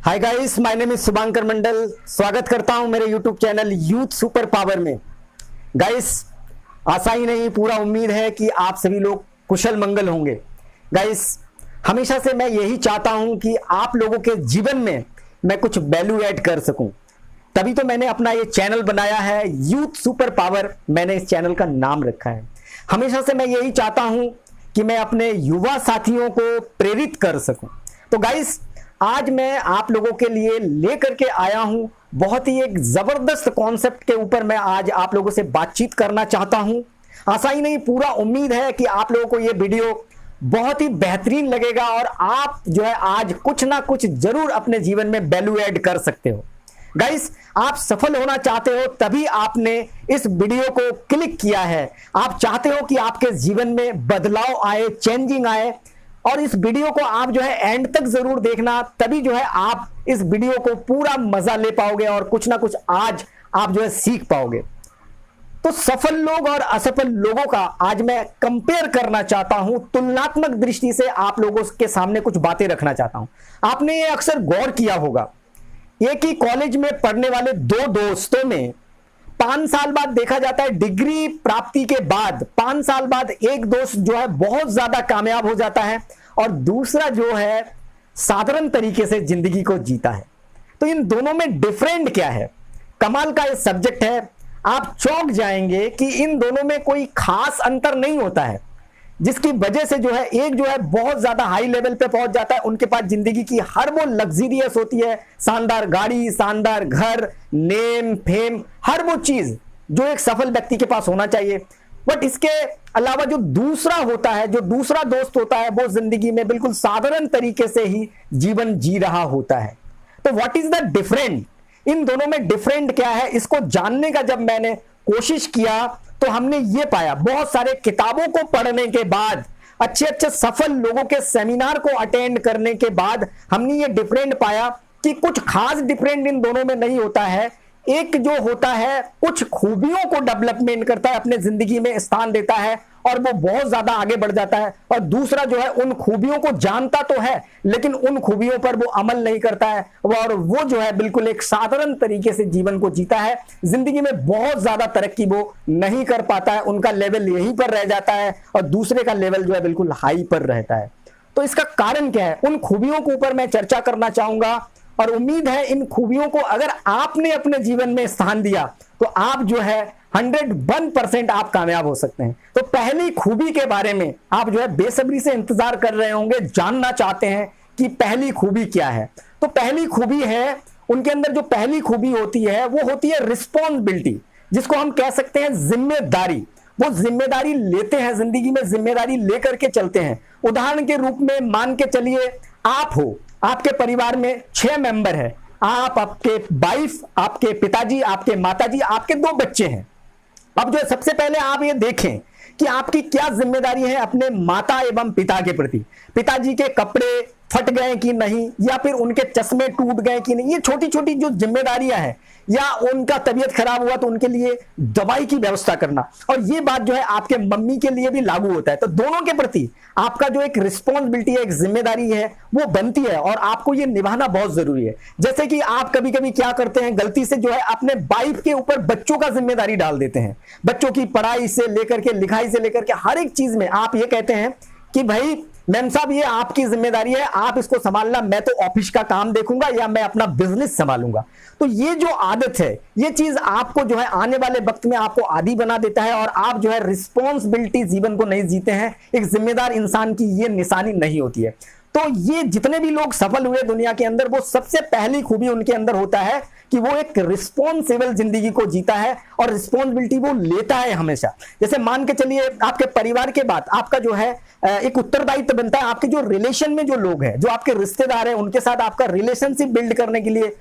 Hi guys, my name is Shubhankar Mandal. स्वागत करता हूं मेरे YouTube channel youth super power में। गाइस, आशा ही नहीं पूरा उम्मीद है कि आप सभी लोग कुशल मंगल होंगे। गाइस, हमेशा से मैं यही चाहता हूं कि आप लोगों के जीवन में मैं कुछ वैल्यू ऐड कर सकूं, तभी तो मैंने अपना ये चैनल बनाया है यूथ सुपर पावर। मैंने इस चैनल का नाम रखा है। हमेशा से मैं यही चाहता हूं कि मैं अपने युवा साथियों को प्रेरित कर सकूं। तो गाइस, आज मैं आप लोगों के लिए लेकर के आया हूं बहुत ही एक जबरदस्त कॉन्सेप्ट के ऊपर मैं आज आप लोगों से बातचीत करना चाहता हूं। आशा ही नहीं पूरा उम्मीद है कि आप लोगों को ये वीडियो बहुत ही बेहतरीन लगेगा और आप जो है आज कुछ ना कुछ जरूर अपने जीवन में वैल्यू ऐड कर सकते हो। गाइस, आप सफल होना चाहते हो तभी आपने इस वीडियो को क्लिक किया है। आप चाहते हो कि आपके जीवन में बदलाव आए, चेंजिंग आए, और इस वीडियो को आप जो है एंड तक जरूर देखना, तभी जो है आप इस वीडियो को पूरा मजा ले पाओगे और कुछ ना कुछ आज आप जो है सीख पाओगे। तो सफल लोग और असफल लोगों का आज मैं कंपेयर करना चाहता हूं, तुलनात्मक दृष्टि से आप लोगों के सामने कुछ बातें रखना चाहता हूं। आपने ये अक्सर गौर किया होगा, एक ही कॉलेज में पढ़ने वाले दो दोस्तों में 5 साल बाद देखा जाता है, डिग्री प्राप्ति के बाद 5 साल बाद एक दोस्त जो है बहुत ज्यादा कामयाब हो जाता है और दूसरा जो है साधारण तरीके से जिंदगी को जीता है। तो इन दोनों में डिफरेंट क्या है? कमाल का ये सब्जेक्ट है। आप चौंक जाएंगे कि इन दोनों में कोई खास अंतर नहीं होता है, जिसकी वजह से जो है एक जो है बहुत ज्यादा हाई लेवल पे पहुंच जाता है, उनके पास जिंदगी की हर वो लग्जरियस होती है, शानदार गाड़ी, शानदार घर, नेम फेम, हर वो चीज जो एक सफल व्यक्ति के पास होना चाहिए। बट इसके अलावा जो दूसरा होता है, जो दूसरा दोस्त होता है, वो जिंदगी में बिल्कुल साधारण तरीके से ही जीवन जी रहा होता है। तो व्हाट इज द डिफरेंट? इन दोनों में डिफरेंट क्या है, इसको जानने का जब मैंने कोशिश किया तो हमने ये पाया, बहुत सारे किताबों को पढ़ने के बाद, अच्छे अच्छे सफल लोगों के सेमिनार को अटेंड करने के बाद हमने ये डिफरेंट पाया कि कुछ खास डिफरेंट इन दोनों में नहीं होता है। एक जो होता है कुछ खूबियों को डेवलपमेंट करता है, अपने जिंदगी में स्थान देता है और वो बहुत ज्यादा आगे बढ़ जाता है, और दूसरा जो है उन खूबियों को जानता तो है लेकिन उन खूबियों पर वो अमल नहीं करता है और वो जो है बिल्कुल एक साधारण तरीके से जीवन को जीता है। जिंदगी में बहुत ज्यादा तरक्की वो नहीं कर पाता है, उनका लेवल यहीं पर रह जाता है और दूसरे का लेवल जो है बिल्कुल हाई पर रहता है। तो इसका कारण क्या है, उन खूबियों के ऊपर मैं चर्चा करना चाहूंगा और उम्मीद है इन खूबियों को अगर आपने अपने जीवन में स्थान दिया तो आप जो है 101% आप कामयाब हो सकते हैं। तो पहली खूबी के बारे में आप जो है बेसब्री से इंतजार कर रहे होंगे, जानना चाहते हैं कि पहली खूबी क्या है। तो पहली खूबी है, उनके अंदर जो पहली खूबी होती है वो होती है रिस्पॉन्सिबिलिटी, जिसको हम कह सकते हैं जिम्मेदारी। वो जिम्मेदारी लेते हैं, जिंदगी में जिम्मेदारी लेकर के चलते हैं। उदाहरण के रूप में मान के चलिए आप हो, आपके परिवार में 6 मेंबर है, आप, आपके वाइफ, आपके पिताजी, आपके माताजी, आपके 2 बच्चे हैं। अब जो है सबसे पहले आप ये देखें कि आपकी क्या जिम्मेदारी है अपने माता एवं पिता के प्रति। पिताजी के कपड़े फट गए कि नहीं, या फिर उनके चश्मे टूट गए कि नहीं, ये छोटी छोटी जो जिम्मेदारियां हैं, या उनका तबीयत खराब हुआ तो उनके लिए दवाई की व्यवस्था करना। और ये बात जो है आपके मम्मी के लिए भी लागू होता है। तो दोनों के प्रति आपका जो एक रिस्पॉन्सिबिलिटी है, एक जिम्मेदारी है, वो बनती है और आपको ये निभाना बहुत जरूरी है। जैसे कि आप कभी कभी क्या करते हैं, गलती से जो है अपने वाइफ के ऊपर बच्चों का जिम्मेदारी डाल देते हैं। बच्चों की पढ़ाई से लेकर के, लिखाई से लेकर के हर एक चीज में आप ये कहते हैं कि भाई मैम साहब ये आपकी जिम्मेदारी है, आप इसको संभालना, मैं तो ऑफिस का काम देखूंगा या मैं अपना बिजनेस संभालूंगा। तो ये जो आदत है, ये चीज आपको जो है आने वाले वक्त में आपको आदी बना देता है और आप जो है रिस्पॉन्सिबिलिटी जीवन को नहीं जीते हैं। एक जिम्मेदार इंसान की ये निशानी नहीं होती है। तो ये जितने भी लोग सफल हुए दुनिया के अंदर, वो सबसे पहली खूबी उनके अंदर होता है कि वो एक रिस्पॉन्सिबल जिंदगी को जीता है और रिस्पॉन्सिबिलिटी वो लेता है हमेशा। जैसे मान के चलिए आपके परिवार के बाद आपका जो है एक उत्तरदायित्व बनता है, आपके जो रिलेशन में जो लोग हैं, जो आपके रिश्तेदार हैं, उनके साथ आपका रिलेशनशिप बिल्ड करने के लिए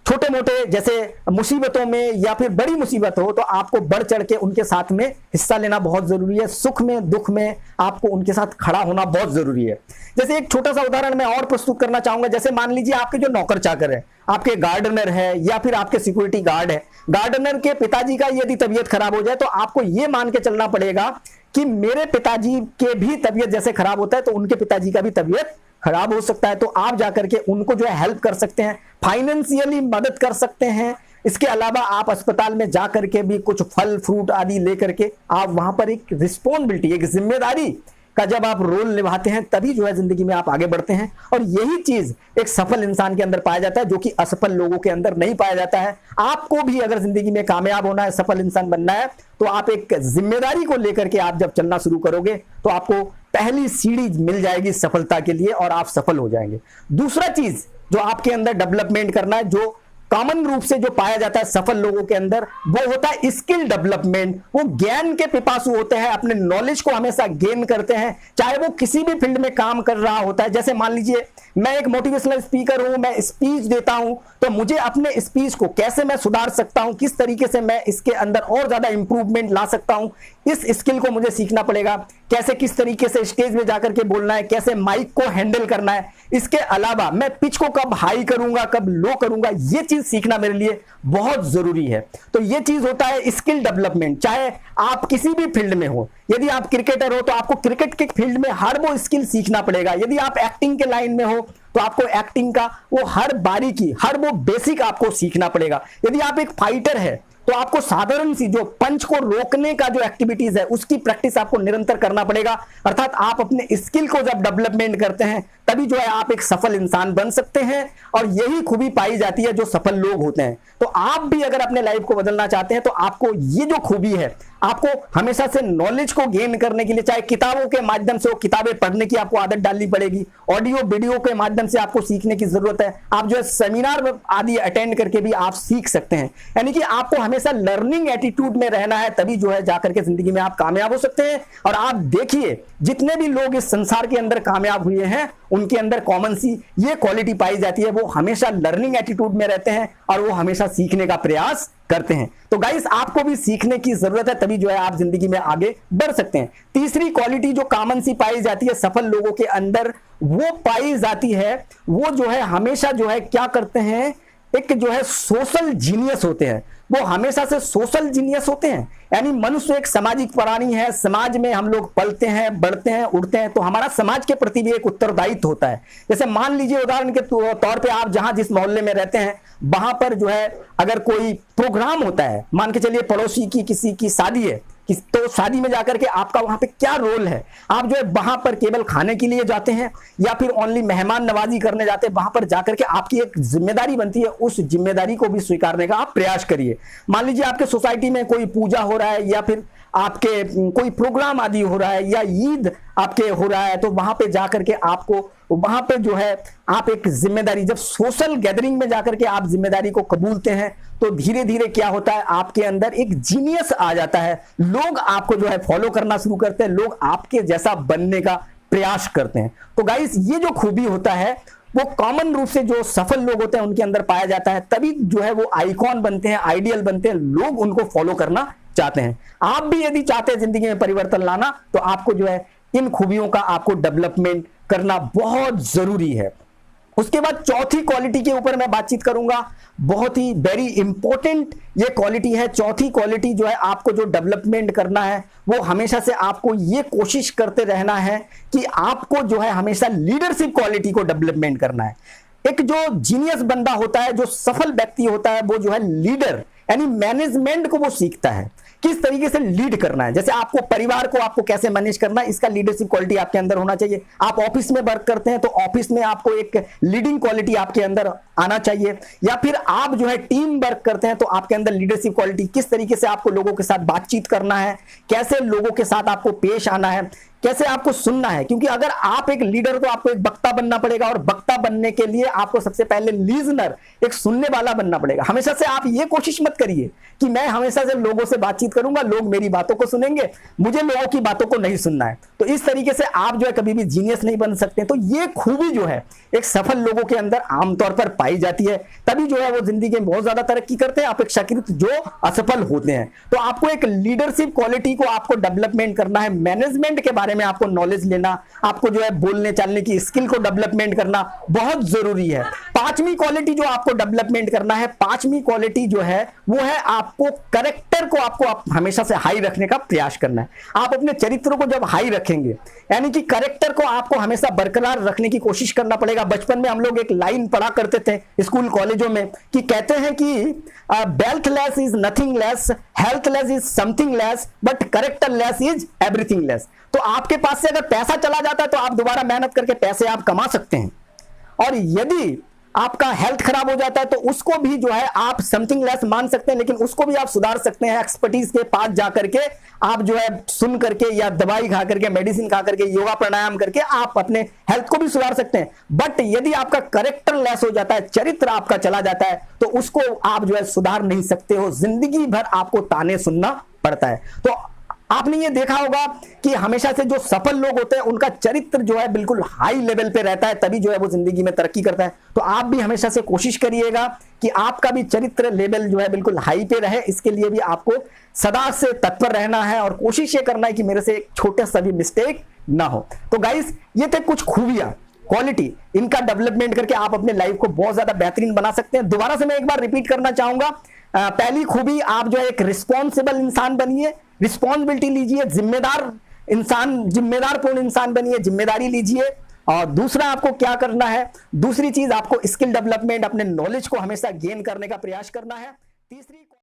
छोटे मोटे जैसे मुसीबतों में या फिर बड़ी मुसीबत हो तो आपको बढ़ चढ़ के उनके साथ में हिस्सा लेना बहुत जरूरी है। सुख में दुख में आपको उनके साथ खड़ा होना बहुत जरूरी है। जैसे एक छोटा सा उदाहरण मैं और प्रस्तुत करना चाहूंगा। जैसे मान लीजिए आपके जो नौकर चाकर है, आपके गार्डनर है या फिर आपके सिक्योरिटी गार्ड है, गार्डनर के पिताजी का यदि तबीयत खराब हो जाए तो आपको यह मान के चलना पड़ेगा कि मेरे पिताजी के भी तबीयत जैसे खराब होता है तो उनके पिताजी का भी तबीयत खराब हो सकता है, तो आप जाकर के उनको जो है हेल्प कर सकते हैं, फाइनेंशियली मदद कर सकते हैं। इसके अलावा आप अस्पताल में जाकर के भी कुछ फल फ्रूट आदि लेकर के आप वहां पर एक रिस्पॉन्सिबिलिटी, एक जिम्मेदारी का जब आप रोल निभाते हैं, तभी जो है जिंदगी में आप आगे बढ़ते हैं। और यही चीज एक सफल इंसान के अंदर पाया जाता है, जो कि असफल लोगों के अंदर नहीं पाया जाता है। आपको भी अगर जिंदगी में कामयाब होना है, सफल इंसान बनना है, तो आप एक जिम्मेदारी को लेकर के आप जब चलना शुरू करोगे तो आपको पहली सीढ़ी मिल जाएगी सफलता के लिए और आप सफल हो जाएंगे। दूसरा चीज जो आपके अंदर डेवलपमेंट करना है, जो कॉमन रूप से जो पाया जाता है सफल लोगों के अंदर, वो होता है स्किल डेवलपमेंट। वो ज्ञान के पिपासु होते हैं, अपने नॉलेज को हमेशा गेन करते हैं, चाहे वो किसी भी फील्ड में काम कर रहा होता है। जैसे मान लीजिए मैं एक मोटिवेशनल स्पीकर हूं, मैं स्पीच देता हूं, तो मुझे अपने स्पीच को कैसे मैं सुधार सकता हूं, किस तरीके से मैं इसके अंदर और ज्यादा इंप्रूवमेंट ला सकता हूं, इस स्किल को मुझे सीखना पड़ेगा। कैसे किस तरीके से स्टेज में जाकर के बोलना है, कैसे माइक को हैंडल करना है। इसके अलावा मैं पिच को कब हाई करूंगा, कब लो करूंगा, ये चीज सीखना मेरे लिए बहुत जरूरी है। तो ये चीज होता है स्किल डेवलपमेंट। चाहे आप किसी भी फील्ड में हो, यदि आप क्रिकेटर हो तो आपको क्रिकेट के फील्ड में हर वो स्किल सीखना पड़ेगा। यदि आप एक्टिंग के लाइन में हो तो आपको एक्टिंग का वो हर बारीकी, हर वो बेसिक आपको सीखना पड़ेगा। यदि आप एक फाइटर है तो आपको साधारण सी जो पंच को रोकने का जो एक्टिविटीज है, उसकी प्रैक्टिस आपको निरंतर करना पड़ेगा। अर्थात आप अपने स्किल को जब डेवलपमेंट करते हैं, तभी जो है आप एक सफल इंसान बन सकते हैं। और यही खूबी पाई जाती है जो सफल लोग होते हैं। तो आप भी अगर अपने लाइफ को बदलना चाहते हैं, तो आपको ये जो खूबी है, आपको हमेशा से नॉलेज को गेन करने के लिए, चाहे किताबों के माध्यम से हो, किताबें पढ़ने की आपको आदत डालनी पड़ेगी, ऑडियो वीडियो के माध्यम से आपको सीखने की जरूरत है। आप जो है सेमिनार आदि अटेंड करके भी आप सीख सकते हैं। यानी कि आपको हमेशा लर्निंग एटीट्यूड में रहना है, तभी जो है जाकर के जिंदगी में आप कामयाब हो सकते हैं। और आप देखिए जितने भी लोग इस संसार के अंदर कामयाब हुए हैं, उनके अंदर कॉमन सी ये क्वालिटी पाई जाती है, वो हमेशा लर्निंग एटीट्यूड में रहते हैं और वो हमेशा सीखने का प्रयास करते हैं। तो गाइस, आपको भी सीखने की जरूरत है, तभी जो है आप जिंदगी में आगे बढ़ सकते हैं। तीसरी क्वालिटी जो कॉमन सी पाई जाती है सफल लोगों के अंदर, वो पाई जाती है, वो जो है हमेशा जो है क्या करते हैं, एक जो है सोशल जीनियस होते हैं। वो हमेशा से सोशल जीनियस होते हैं। यानी मनुष्य एक सामाजिक प्राणी है, समाज में हम लोग पलते हैं, बढ़ते हैं, उड़ते हैं, तो हमारा समाज के प्रति भी एक उत्तरदायित्व होता है। जैसे मान लीजिए उदाहरण के तौर पे आप जहां जिस मोहल्ले में रहते हैं, वहां पर जो है अगर कोई प्रोग्राम होता है, मान के चलिए पड़ोसी की किसी की शादी है, तो शादी में जाकर के आपका वहां पे क्या रोल है? आप जो है वहां पर केवल खाने के लिए जाते हैं या फिर ओनली मेहमान नवाजी करने जाते हैं? वहां पर जाकर के आपकी एक जिम्मेदारी बनती है, उस जिम्मेदारी को भी स्वीकारने का आप प्रयास करिए। मान लीजिए आपके सोसाइटी में कोई पूजा हो रहा है या फिर आपके कोई प्रोग्राम आदि हो रहा है या ईद आपके हो रहा है, तो वहां पे जाकर के आपको वहां पे जो है आप एक जिम्मेदारी, जब सोशल गैदरिंग में जाकर के आप जिम्मेदारी को कबूलते हैं, तो धीरे धीरे क्या होता है, आपके अंदर एक जीनियस आ जाता है। लोग आपको जो है फॉलो करना शुरू करते हैं, लोग आपके जैसा बनने का प्रयास करते हैं। तो गाइस, ये जो खूबी होता है वो कॉमन रूप से जो सफल लोग होते हैं उनके अंदर पाया जाता है, तभी जो है वो आइकॉन बनते हैं, आइडियल बनते हैं, लोग उनको फॉलो करना चाहते हैं। आप भी यदि चाहते हैं जिंदगी में परिवर्तन लाना, तो आपको जो है इन खूबियों का आपको डेवलपमेंट करना बहुत जरूरी है। उसके बाद चौथी क्वालिटी के ऊपर मैं बातचीत करूंगा, बहुत ही वेरी इंपॉर्टेंट ये क्वालिटी है। चौथी क्वालिटी जो है आपको जो डेवलपमेंट करना है, वो हमेशा से आपको ये कोशिश करते रहना है कि आपको जो है हमेशा लीडरशिप क्वालिटी को डेवलपमेंट करना है। एक जो जीनियस बंदा होता है, जो सफल व्यक्ति होता है, वो जो है लीडर यानी मैनेजमेंट को वो सीखता है, किस तरीके से लीड करना है। जैसे आपको परिवार को आपको कैसे मैनेज करना है, इसका लीडरशिप क्वालिटी आपके अंदर होना चाहिए। आप ऑफिस में वर्क करते हैं तो ऑफिस में आपको एक लीडिंग क्वालिटी आपके अंदर आना चाहिए। या फिर आप जो है टीम वर्क करते हैं तो आपके अंदर लीडरशिप क्वालिटी, किस तरीके से आपको लोगों के साथ बातचीत करना है, कैसे लोगों के साथ आपको पेश आना है, कैसे आपको सुनना है। क्योंकि अगर आप एक लीडर, तो आपको एक वक्ता बनना पड़ेगा, और वक्ता बनने के लिए आपको सबसे पहले लिसनर, एक सुनने वाला बनना पड़ेगा। हमेशा से आप ये कोशिश मत करिए कि मैं हमेशा से लोगों से बातचीत करूंगा, लोग मेरी बातों को सुनेंगे, मुझे लोगों की बातों को नहीं सुनना है। तो इस तरीके से आप जो है कभी भी जीनियस नहीं बन सकते। तो ये खूबी जो है एक सफल लोगों के अंदर आमतौर पर पाई जाती है, तभी जो है वो जिंदगी में बहुत ज्यादा तरक्की करते हैं, अपेक्षाकृत जो असफल होते हैं। तो आपको एक लीडरशिप क्वालिटी को आपको डेवलपमेंट करना है, मैनेजमेंट के बारे में आपको नॉलेज लेना, आपको जो है बोलने चालने की स्किल को डेवलपमेंट करना बहुत जरूरी है। पांचवी क्वालिटी जो आपको डेवलपमेंट करना है, पांचवी क्वालिटी जो है वो है आपको करेक्टर को आपको हमेशा से हाई रखने का प्रयास करना है। आप अपने चरित्र को जब हाई रखेंगे, यानी कि करेक्टर को आपको हमेशा बरकरार रखने की कोशिश करना पड़ेगा। बचपन में हम लोग एक लाइन पढ़ा करते थे स्कूल कॉलेजों में कि कहते हैं कि wealth less is nothing less, health less is something less, but character less is everything less. तो आपके पास से अगर पैसा चला जाता है तो आप दोबारा मेहनत करके पैसे आप कमा सकते हैं, और यदि आपका हेल्थ खराब हो जाता है तो उसको भी जो है आप समथिंग लेस मान सकते हैं, लेकिन उसको भी आप सुधार सकते हैं एक्सपर्टीज के पास जा करके। आप जो है सुन करके या दवाई खा करके, मेडिसिन खा करके, योगा प्राणायाम करके आप अपने हेल्थ को भी सुधार सकते हैं। बट यदि आपका करेक्टर लेस हो जाता है, चरित्र आपका चला जाता है, तो उसको आप जो है सुधार नहीं सकते हो, जिंदगी भर आपको ताने सुनना पड़ता है। तो आपने ये देखा होगा कि हमेशा से जो सफल लोग होते हैं उनका चरित्र जो है बिल्कुल हाई लेवल पे रहता है, तभी जो है वो जिंदगी में तरक्की करता है। तो आप भी हमेशा से कोशिश करिएगा कि आपका भी चरित्र लेवल जो है बिल्कुल हाई पे रहे। इसके लिए भी आपको सदा से तत्पर रहना है और कोशिश ये करना है कि मेरे से एक छोटा सा भी मिस्टेक ना हो। तो गाइस, ये थे कुछ खूबियां, क्वालिटी, इनका डेवलपमेंट करके आप अपने लाइफ को बहुत ज्यादा बेहतरीन बना सकते हैं। दोबारा से मैं एक बार रिपीट करना चाहूंगा, पहली खूबी, आप जो है एक रिस्पॉन्सिबल इंसान बनिए, रिस्पॉन्सिबिलिटी लीजिए, जिम्मेदार इंसान, जिम्मेदारपूर्ण इंसान बनिए, जिम्मेदारी लीजिए। और दूसरा आपको क्या करना है, दूसरी चीज आपको स्किल डेवलपमेंट, अपने नॉलेज को हमेशा गेन करने का प्रयास करना है। तीसरी